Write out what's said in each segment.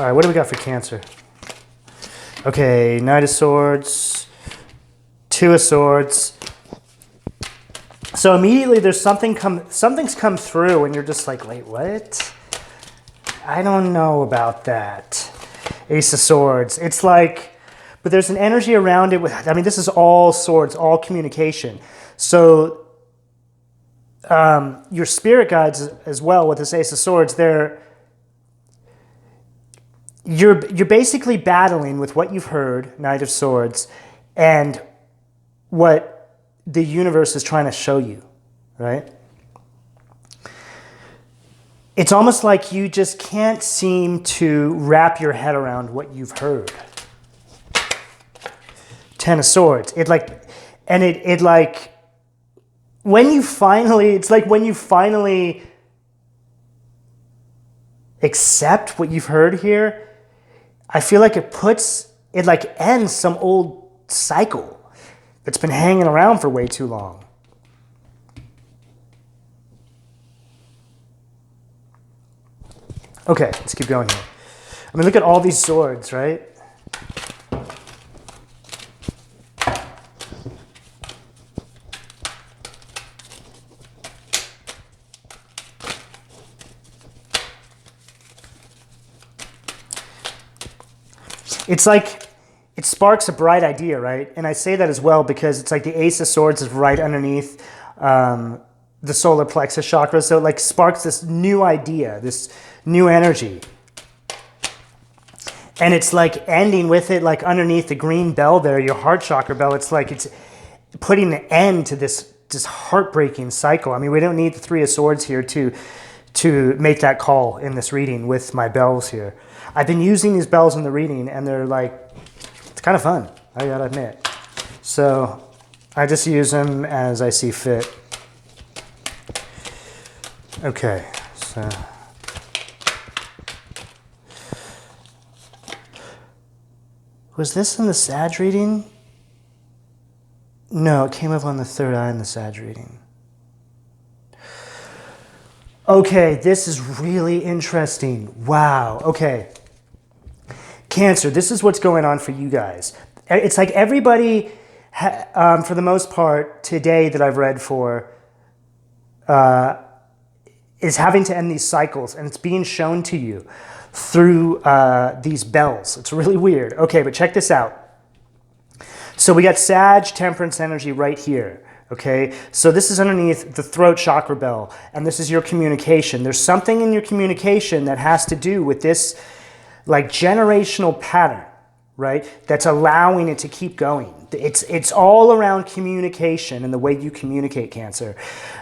All right, what do we got for Cancer? Okay, Knight of Swords, Two of Swords. So immediately there's something's come through and you're just like, wait, what? I don't know about that. Ace of Swords. It's like, but there's an energy around it. I mean, this is all swords, all communication. So your spirit guides as well with this Ace of Swords, you're basically battling with what you've heard, Knight of Swords, and what the universe is trying to show you, right? It's almost like you just can't seem to wrap your head around what you've heard. Ten of Swords. It's like when you finally accept what you've heard here, I feel like it like ends some old cycle that's been hanging around for way too long. Okay, let's keep going here. I mean, look at all these swords, right? It's like, it sparks a bright idea, right? And I say that as well because it's like the Ace of Swords is right underneath the solar plexus chakra. So it like sparks this new idea, this new energy. And it's like ending with it like underneath the green bell there, your heart chakra bell. It's like it's putting an end to this heartbreaking cycle. I mean, we don't need the Three of Swords here to make that call in this reading with my bells here. I've been using these bells in the reading and they're like, it's kind of fun, I gotta admit. So I just use them as I see fit. Okay, so. Was this in the Sag reading? No, it came up on the third eye in the Sag reading. Okay, this is really interesting. Wow, okay. Cancer, this is what's going on for you guys. It's like everybody, for the most part, today that I've read for, is having to end these cycles, and it's being shown to you through these bells. It's really weird. Okay, but check this out. So we got Sag, Temperance energy right here. Okay, so this is underneath the throat chakra bell, and this is your communication. There's something in your communication that has to do with this like generational pattern, right? That's allowing it to keep going. It's all around communication and the way you communicate, Cancer.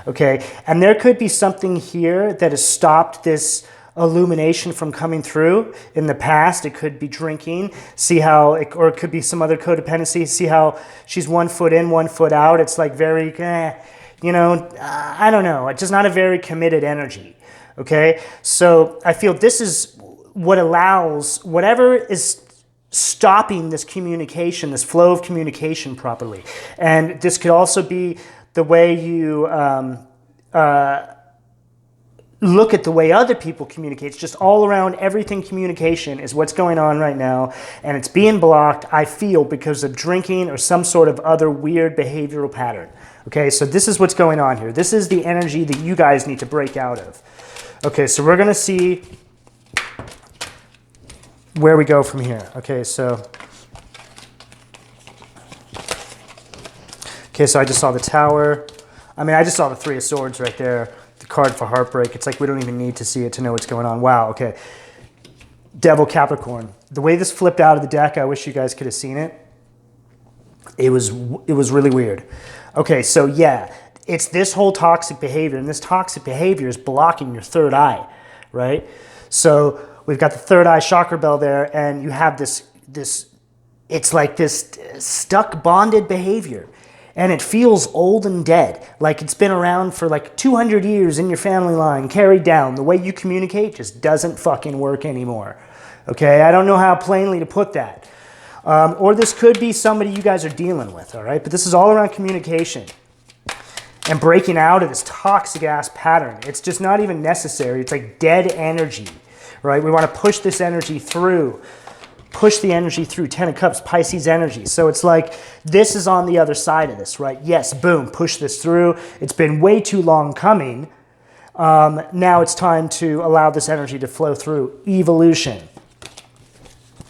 Okay, and there could be something here that has stopped this illumination from coming through in the past. It could be drinking, or it could be some other codependency. See how she's 1 foot in, 1 foot out. It's like very, I don't know. It's just not a very committed energy. Okay, so I feel this is what allows whatever is stopping this communication, this flow of communication properly. And this could also be the way you look at the way other people communicate. It's just all around everything communication is what's going on right now. And it's being blocked, I feel, because of drinking or some sort of other weird behavioral pattern. Okay, so this is what's going on here. This is the energy that you guys need to break out of. Okay, so we're going to see where we go from here. Okay, so I just saw the Tower. I mean, I just saw the Three of Swords right there. The card for heartbreak. It's like we don't even need to see it to know what's going on. Wow, okay. Devil, Capricorn. The way this flipped out of the deck, I wish you guys could have seen it. It was really weird. Okay, so yeah, it's this whole toxic behavior, and this toxic behavior is blocking your third eye, right? So we've got the third eye chakra bell there, and you have this it's like this stuck, bonded behavior. And it feels old and dead, like it's been around for like 200 years in your family line, carried down. The way you communicate just doesn't fucking work anymore. Okay, I don't know how plainly to put that. Or this could be somebody you guys are dealing with, all right? But this is all around communication and breaking out of this toxic ass pattern. It's just not even necessary. It's like dead energy, right? We want to push this energy through. Push the energy through. 10 of Cups, Pisces energy. So it's like this is on the other side of this, right? Yes, boom, push this through. It's been way too long coming. Now it's time to allow this energy to flow through. Evolution.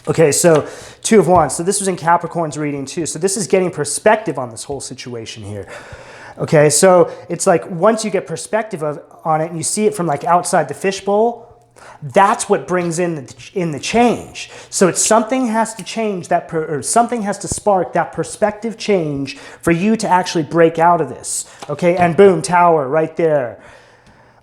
Okay, so 2 of Wands. So this was in Capricorn's reading too. So this is getting perspective on this whole situation here. Okay, so it's like once you get perspective on it and you see it from like outside the fishbowl, that's what brings in the change. So it's something has to change that, or something has to spark that perspective change for you to actually break out of this. Okay, and boom, Tower right there.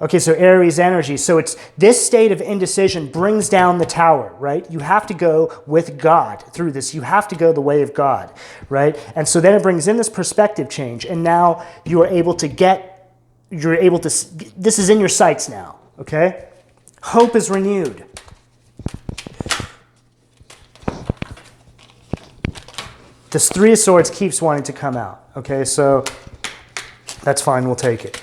Okay, so Aries energy. So it's this state of indecision brings down the Tower, right? You have to go with God through this. You have to go the way of God, right? And so then it brings in this perspective change. And now you are able to this is in your sights now, okay? Hope is renewed. This 3 of Swords keeps wanting to come out, okay? So that's fine, we'll take it.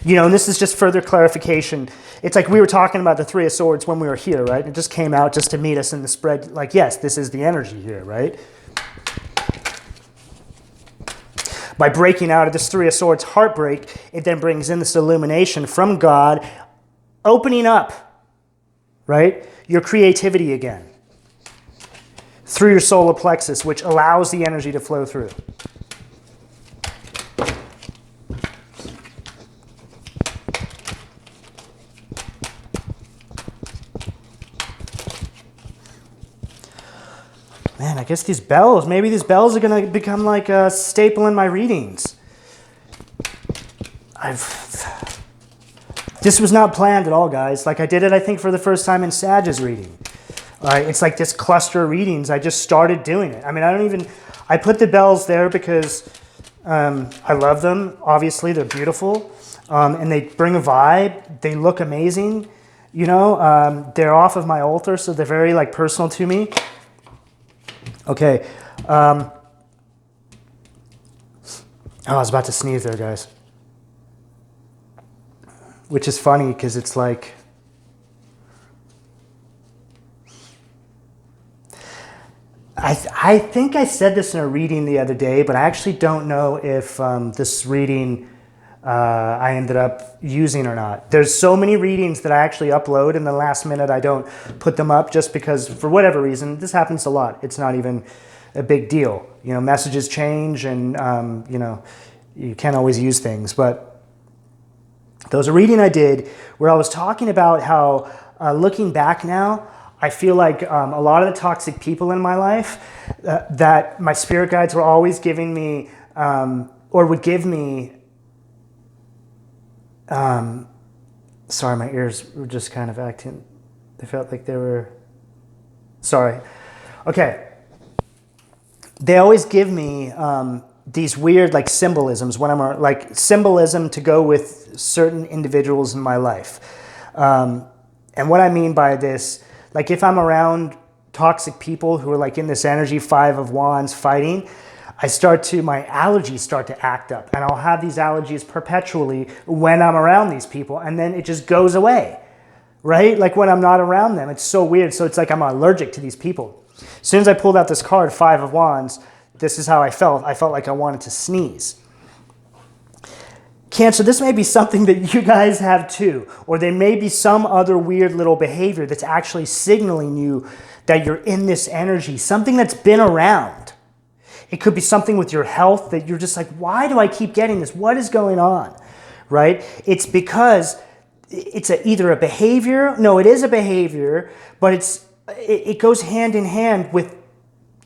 You know, and this is just further clarification. It's like we were talking about the 3 of Swords when we were here, right? It just came out just to meet us in the spread. Like, yes, this is the energy here, right? By breaking out of this 3 of Swords heartbreak, it then brings in this illumination from God, opening up, right? Your creativity again through your solar plexus, which allows the energy to flow through. Man, I guess these bells, maybe these bells are going to become like a staple in my readings. This was not planned at all, guys. Like I did it, I think, for the first time in Sag's reading. It's like this cluster of readings. I just started doing it. I mean, I put the bells there because I love them. Obviously, they're beautiful. And they bring a vibe. They look amazing. You know, they're off of my altar, so they're very like personal to me. Okay. I was about to sneeze there, guys. Which is funny because it's like... I think I said this in a reading the other day, but I actually don't know if this reading I ended up using or not. There's so many readings that I actually upload in the last minute. I don't put them up just because, for whatever reason, this happens a lot. It's not even a big deal. You know, messages change and, you know, you can't always use things. But there was a reading I did where I was talking about how, looking back now, I feel like a lot of the toxic people in my life that my spirit guides were always giving me, or would give me, sorry, my ears were just kind of acting, they felt like they were, sorry. Okay. They always give me these weird like symbolisms when I'm like symbolism to go with certain individuals in my life. And what I mean by this, like if I'm around toxic people who are like in this energy, 5 of Wands fighting, my allergies start to act up, and I'll have these allergies perpetually when I'm around these people, and then it just goes away, right? Like when I'm not around them, it's so weird. So it's like I'm allergic to these people. As soon as I pulled out this card, 5 of Wands, this is how I felt. I felt like I wanted to sneeze. Cancer, this may be something that you guys have too, or there may be some other weird little behavior that's actually signaling you that you're in this energy, something that's been around. It could be something with your health that you're just like, why do I keep getting this? What is going on, right? It's because it's either a behavior. No, it is a behavior, but it goes hand in hand with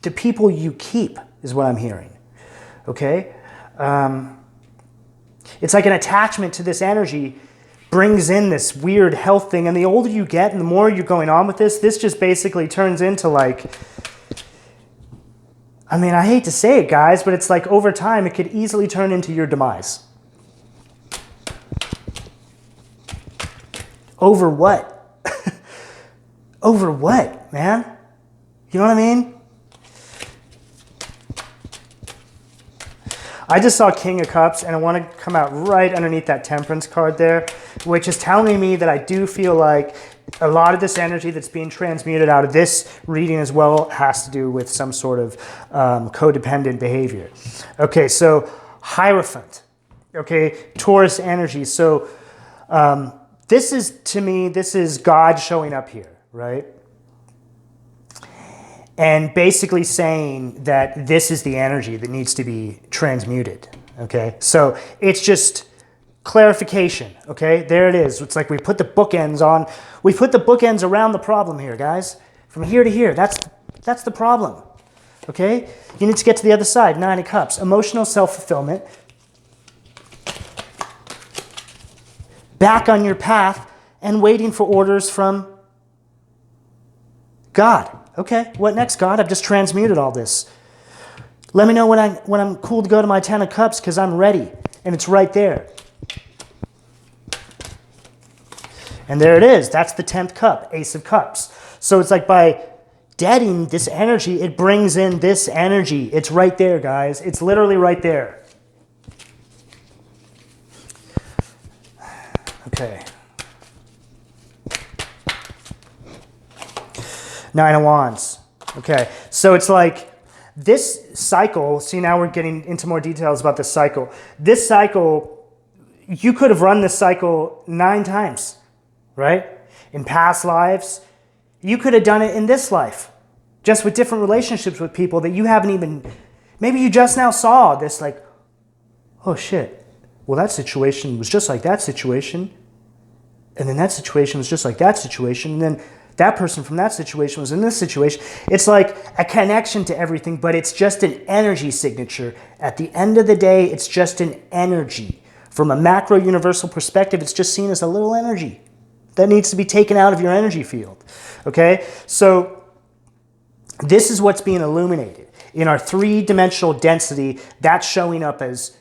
the people you keep, is what I'm hearing, okay? It's like an attachment to this energy brings in this weird health thing, and the older you get and the more you're going on with this just basically turns into like, I mean, I hate to say it, guys, but it's like over time, it could easily turn into your demise. Over what? Over what, man? You know what I mean? I just saw King of Cups, and I want to come out right underneath that Temperance card there, which is telling me that I do feel like a lot of this energy that's being transmuted out of this reading as well has to do with some sort of codependent behavior. Okay, so Hierophant. Okay, Taurus energy. So this is, to me, this is God showing up here, right? And basically saying that this is the energy that needs to be transmuted, okay? So it's just clarification, okay? There it is. It's like we put the bookends on. We put the bookends around the problem here, guys. From here to here, that's the problem, okay? You need to get to the other side, 9 of Cups. Emotional self-fulfillment. Back on your path and waiting for orders from God. Okay, what next, God? I've just transmuted all this. Let me know when I'm cool to go to my 10 of Cups because I'm ready. And it's right there. And there it is. That's the 10th cup, Ace of Cups. So it's like by deading this energy, it brings in this energy. It's right there, guys. It's literally right there. Okay. 9 of Wands. Okay, so it's like this cycle, see now we're getting into more details about this cycle. This cycle, you could have run this cycle 9 times, right? In past lives. You could have done it in this life, just with different relationships with people that you haven't even, maybe you just now saw this like, oh shit, well that situation was just like that situation, and then that situation was just like that situation, and then that person from that situation was in this situation. It's like a connection to everything, but it's just an energy signature. At the end of the day, it's just an energy. From a macro universal perspective, it's just seen as a little energy that needs to be taken out of your energy field. Okay? So this is what's being illuminated. In our 3-dimensional density, that's showing up as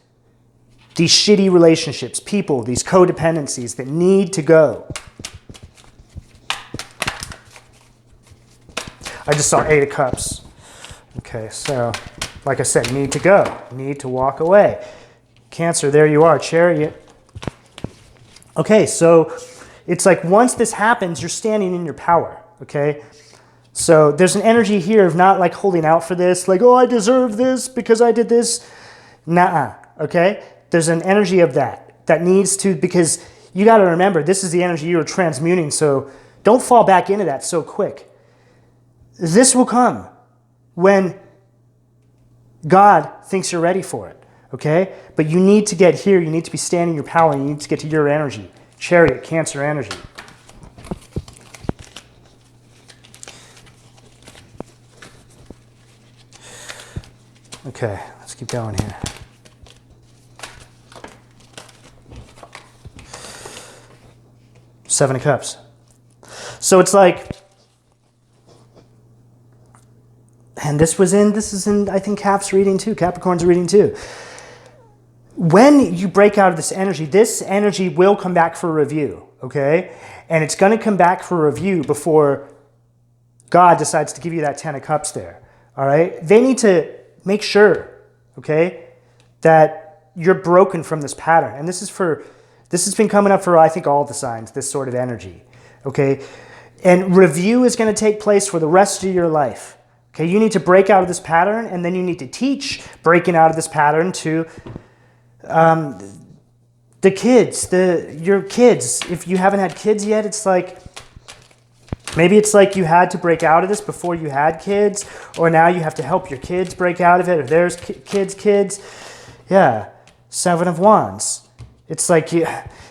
these shitty relationships, people, these codependencies that need to go. I just saw 8 of Cups. Okay, so like I said, need to go, need to walk away. Cancer, there you are, Chariot. Okay, so it's like once this happens, you're standing in your power, okay? So there's an energy here of not like holding out for this, like, oh, I deserve this because I did this. Nuh-uh, okay? There's an energy of that needs to, because you got to remember, this is the energy you're transmuting, so don't fall back into that so quick. This will come when God thinks you're ready for it, okay? But you need to get here. You need to be standing your power. You need to get to your energy. Chariot, Cancer energy. Okay, let's keep going here. Seven of Cups. So it's like, and this is in, I think, Cap's reading too, Capricorn's reading too. When you break out of this energy will come back for review, okay? And it's going to come back for review before God decides to give you that 10 of Cups there, all right? They need to make sure, okay, that you're broken from this pattern. And this has been coming up for, I think, all the signs, this sort of energy, okay? And review is going to take place for the rest of your life. Okay, you need to break out of this pattern, and then you need to teach breaking out of this pattern to the kids, your kids. If you haven't had kids yet, it's like, maybe it's like you had to break out of this before you had kids, or now you have to help your kids break out of it, if there's kids. Yeah, 7 of Wands. It's like,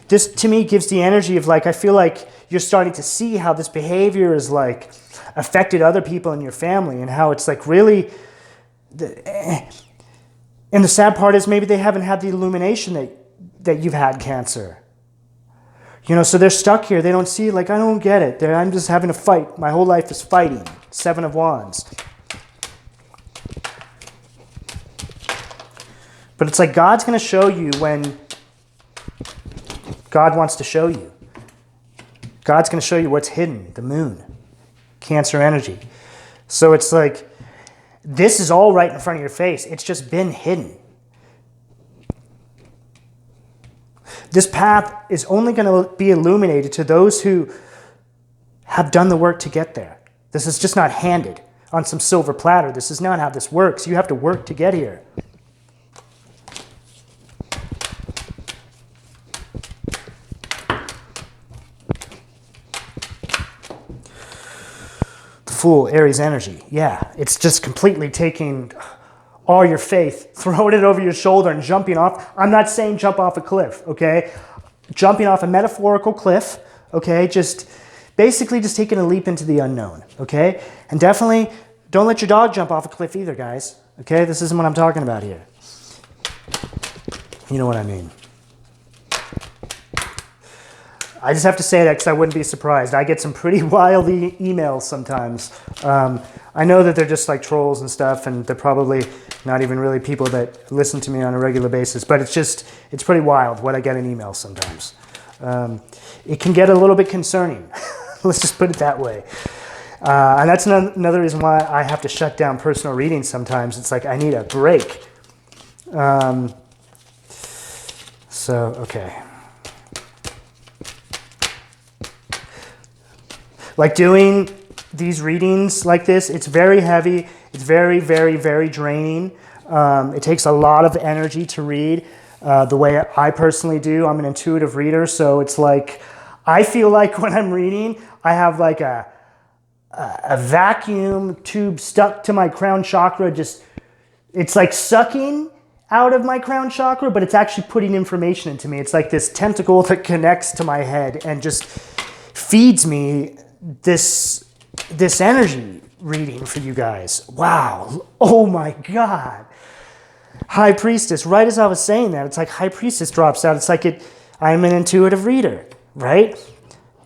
this to me gives the energy of like, I feel like you're starting to see how this behavior is like, affected other people in your family, and how it's like really, and the sad part is maybe they haven't had the illumination that you've had, Cancer. You know, so they're stuck here. They don't see, like, I don't get it. I'm just having to fight. My whole life is fighting. 7 of Wands. But it's like God's going to show you when God wants to show you. God's going to show you what's hidden, the moon. Cancer energy. So it's like, this is all right in front of your face. It's just been hidden. This path is only going to be illuminated to those who have done the work to get there. This is just not handed on some silver platter. This is not how this works. You have to work to get here. The Fool, Aries energy. Yeah, it's just completely taking all your faith, throwing it over your shoulder and jumping off. I'm not saying jump off a cliff, okay? Jumping off a metaphorical cliff, okay? Basically just taking a leap into the unknown, okay? And definitely don't let your dog jump off a cliff either, guys, okay? This isn't what I'm talking about here. You know what I mean. I just have to say that because I wouldn't be surprised. I get some pretty wild emails sometimes. I know that they're just like trolls and stuff, and they're probably not even really people that listen to me on a regular basis, but it's pretty wild what I get in emails sometimes. It can get a little bit concerning. Let's just put it that way. And that's another reason why I have to shut down personal readings sometimes. It's like I need a break. Okay. Like doing these readings like this, it's very heavy. It's very, very, very draining. It takes a lot of energy to read the way I personally do. I'm an intuitive reader, so it's like I feel like when I'm reading, I have like a vacuum tube stuck to my crown chakra. It's like sucking out of my crown chakra, but it's actually putting information into me. It's like this tentacle that connects to my head and just feeds me this energy reading for you guys. Wow. Oh my God. High Priestess. Right as I was saying that, it's like High Priestess drops out. It's like I'm an intuitive reader, right?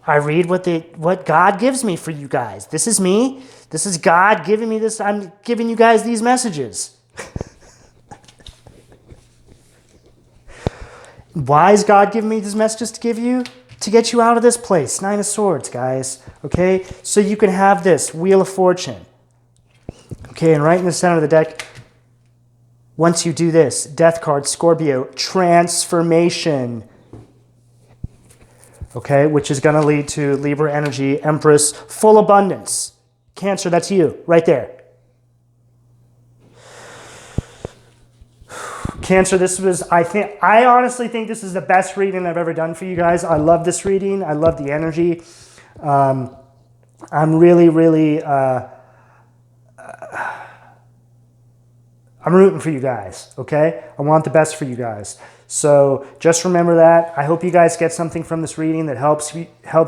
I read what God gives me for you guys. This is me. This is God giving me this. I'm giving you guys these messages. Why is God giving me these messages to give you? To get you out of this place. 9 of Swords, guys. Okay? So you can have this Wheel of Fortune. Okay, and right in the center of the deck, once you do this, Death card, Scorpio, transformation. Okay, which is going to lead to Libra energy, Empress, full abundance. Cancer, that's you, right there. Cancer, I honestly think this is the best reading I've ever done for you guys. I love this reading. I love the energy. I'm really, really, I'm rooting for you guys, okay? I want the best for you guys. So just remember that. I hope you guys get something from this reading that helps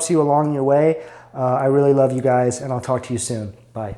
you along your way. I really love you guys, and I'll talk to you soon. Bye.